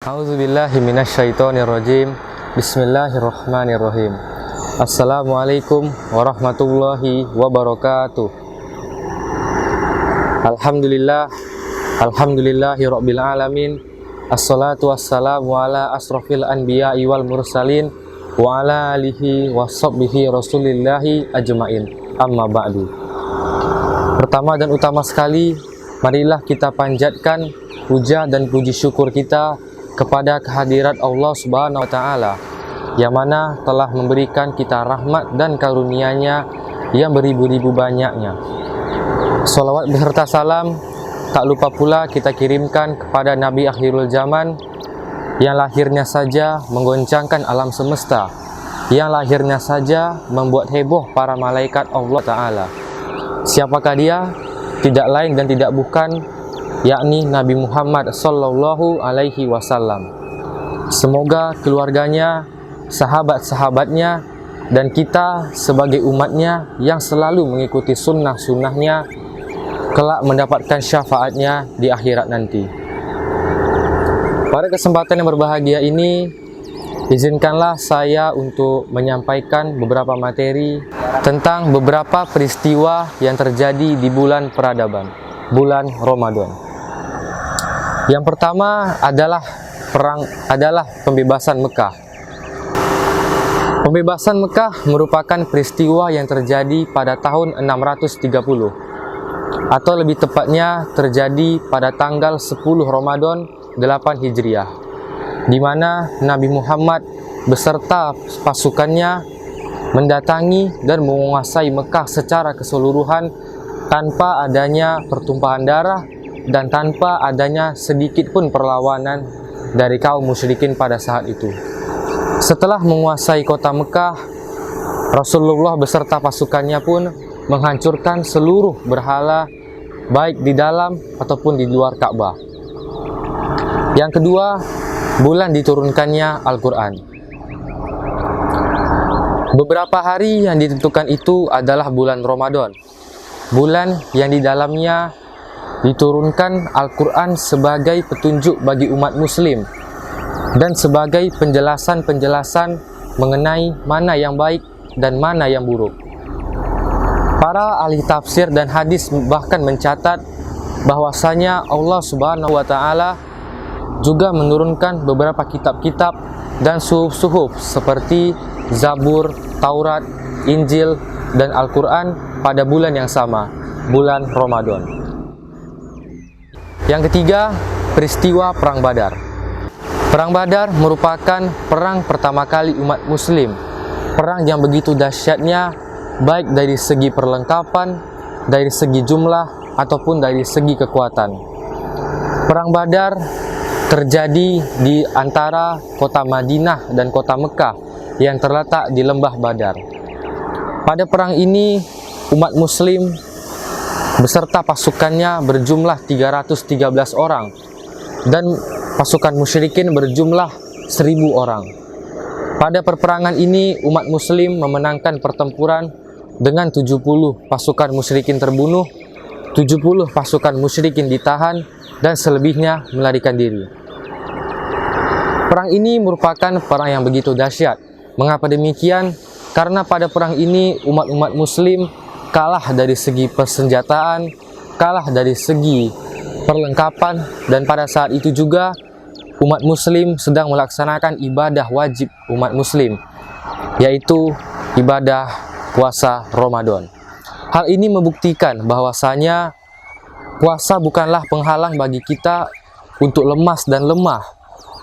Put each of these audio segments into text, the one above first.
A'udzubillahi minasyaitonirrajim. Bismillahirrahmanirrahim. Assalamualaikum warahmatullahi wabarakatuh. Alhamdulillahi rabbil alamin. Assalatu wassalamu ala asrofil anbiya'i wal mursalin wa ala alihi wa sahbihi rasulillahi ajmain. Amma ba'du. Pertama dan utama sekali, marilah kita panjatkan puja dan puji syukur kita kepada kehadirat Allah Subhanahu wa Ta'ala, yang mana telah memberikan kita rahmat dan karunia-Nya yang beribu-ribu banyaknya. Salawat beserta salam tak lupa pula kita kirimkan kepada Nabi akhirul zaman, yang lahirnya saja menggoncangkan alam semesta, yang lahirnya saja membuat heboh para malaikat Allah Ta'ala. Siapakah dia? Tidak lain dan tidak bukan yakni Nabi Muhammad Sallallahu Alaihi Wasallam. Semoga keluarganya, sahabat-sahabatnya, dan kita sebagai umatnya yang selalu mengikuti sunnah-sunnahnya kelak mendapatkan syafaatnya di akhirat nanti. Pada kesempatan yang berbahagia ini, izinkanlah saya untuk menyampaikan beberapa materi tentang beberapa peristiwa yang terjadi di bulan peradaban, bulan Ramadan. Yang pertama adalah pembebasan Mekah. Pembebasan Mekah merupakan peristiwa yang terjadi pada tahun 630, atau lebih tepatnya terjadi pada tanggal 10 Ramadan 8 Hijriah, di mana Nabi Muhammad beserta pasukannya mendatangi dan menguasai Mekah secara keseluruhan tanpa adanya pertumpahan darah dan tanpa adanya sedikit pun perlawanan dari kaum musyrikin pada saat itu. Setelah menguasai kota Mekah, Rasulullah beserta pasukannya pun menghancurkan seluruh berhala baik di dalam ataupun di luar Ka'bah. Yang kedua, bulan diturunkannya Al-Quran. Beberapa hari yang ditentukan itu adalah bulan Ramadan, bulan yang di dalamnya diturunkan Al-Quran sebagai petunjuk bagi umat muslim dan sebagai penjelasan-penjelasan mengenai mana yang baik dan mana yang buruk. Para ahli tafsir dan hadis bahkan mencatat bahwasanya Allah Subhanahu wa Ta'ala juga menurunkan beberapa kitab-kitab dan suhuf-suhuf seperti Zabur, Taurat, Injil, dan Al-Quran pada bulan yang sama, bulan Ramadan. Yang ketiga, peristiwa Perang Badar. Perang Badar merupakan perang pertama kali umat muslim. Perang yang begitu dahsyatnya, baik dari segi perlengkapan, dari segi jumlah, ataupun dari segi kekuatan. Perang Badar terjadi di antara kota Madinah dan kota Mekah yang terletak di lembah Badar. Pada perang ini, umat muslim beserta pasukannya berjumlah 313 orang dan pasukan musyrikin berjumlah 1000 orang. Pada perperangan ini, umat muslim memenangkan pertempuran dengan 70 pasukan musyrikin terbunuh, 70 pasukan musyrikin ditahan, dan selebihnya melarikan diri. Perang ini merupakan perang yang begitu dahsyat. Mengapa demikian? Karena pada perang ini umat-umat muslim kalah dari segi persenjataan, kalah dari segi perlengkapan, dan pada saat itu juga umat muslim sedang melaksanakan ibadah wajib umat muslim, yaitu ibadah puasa Ramadan. Hal ini membuktikan bahwasanya puasa bukanlah penghalang bagi kita untuk lemas dan lemah.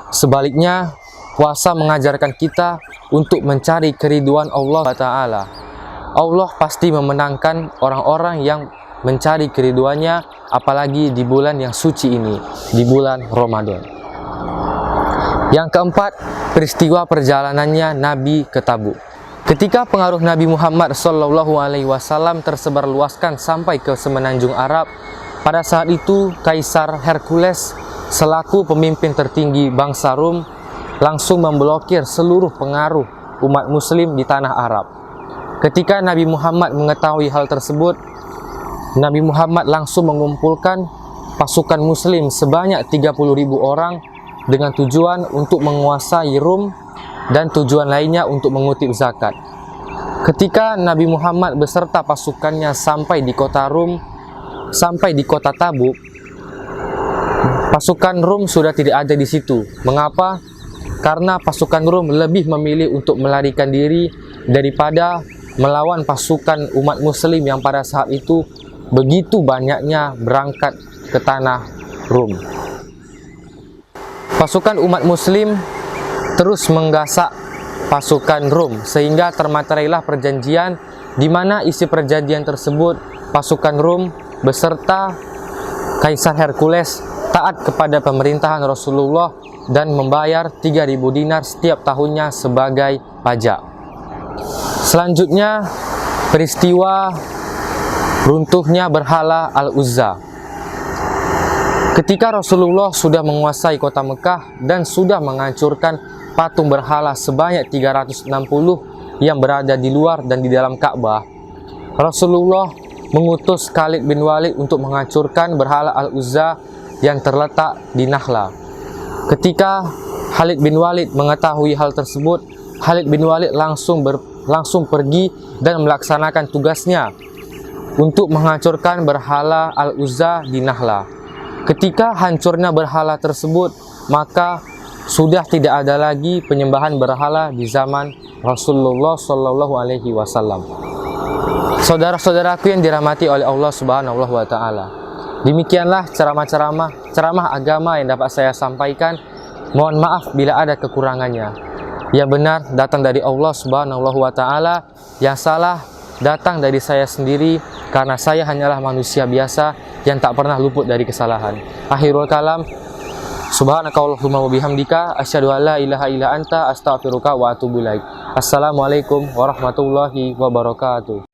Sebaliknya, puasa mengajarkan kita untuk mencari keriduan Allah Ta'ala. Allah pasti memenangkan orang-orang yang mencari keriduannya, apalagi di bulan yang suci ini, di bulan Ramadan. Yang keempat, peristiwa perjalanannya Nabi ke Tabuk. Ketika pengaruh Nabi Muhammad Sallallahu Alaihi Wasallam tersebar luaskan sampai ke semenanjung Arab, pada saat itu Kaisar Hercules selaku pemimpin tertinggi bangsa Rum langsung memblokir seluruh pengaruh umat muslim di tanah Arab. Ketika Nabi Muhammad mengetahui hal tersebut, Nabi Muhammad langsung mengumpulkan pasukan muslim sebanyak 30.000 orang dengan tujuan untuk menguasai Rum dan tujuan lainnya untuk mengutip zakat. Ketika Nabi Muhammad beserta pasukannya sampai di kota Tabuk, pasukan Rum sudah tidak ada di situ. Mengapa? Karena pasukan Rum lebih memilih untuk melarikan diri daripada melawan pasukan umat Muslim yang pada saat itu begitu banyaknya berangkat ke tanah Rum. Pasukan umat Muslim terus menggasak pasukan Rum sehingga termaterailah perjanjian, di mana isi perjanjian tersebut pasukan Rum beserta Kaisar Hercules taat kepada pemerintahan Rasulullah dan membayar 3.000 dinar setiap tahunnya sebagai pajak. Selanjutnya, peristiwa runtuhnya berhala Al-Uzza. Ketika Rasulullah sudah menguasai kota Mekah dan sudah menghancurkan patung berhala sebanyak 360 yang berada di luar dan di dalam Ka'bah, Rasulullah mengutus Khalid bin Walid untuk menghancurkan berhala Al-Uzza yang terletak di Nakhla. Ketika Khalid bin Walid mengetahui hal tersebut, Khalid bin Walid langsung pergi dan melaksanakan tugasnya untuk menghancurkan berhala Al-Uzza di Nakhla. Ketika hancurnya berhala tersebut, maka sudah tidak ada lagi penyembahan berhala di zaman Rasulullah Shallallahu Alaihi Wasallam. Saudara-saudaraku yang dirahmati oleh Allah Subhanahu wa Ta'ala, demikianlah ceramah agama yang dapat saya sampaikan. Mohon maaf bila ada kekurangannya. Yang benar datang dari Allah Subhanahu wa Ta'ala, yang salah datang dari saya sendiri, karena saya hanyalah manusia biasa yang tak pernah luput dari kesalahan. Akhirul kalam, subhanakallahumma wa bihamdika asyhadu an la ilaha illa anta astaghfiruka wa atubu ilaik. Assalamualaikum warahmatullahi wabarakatuh.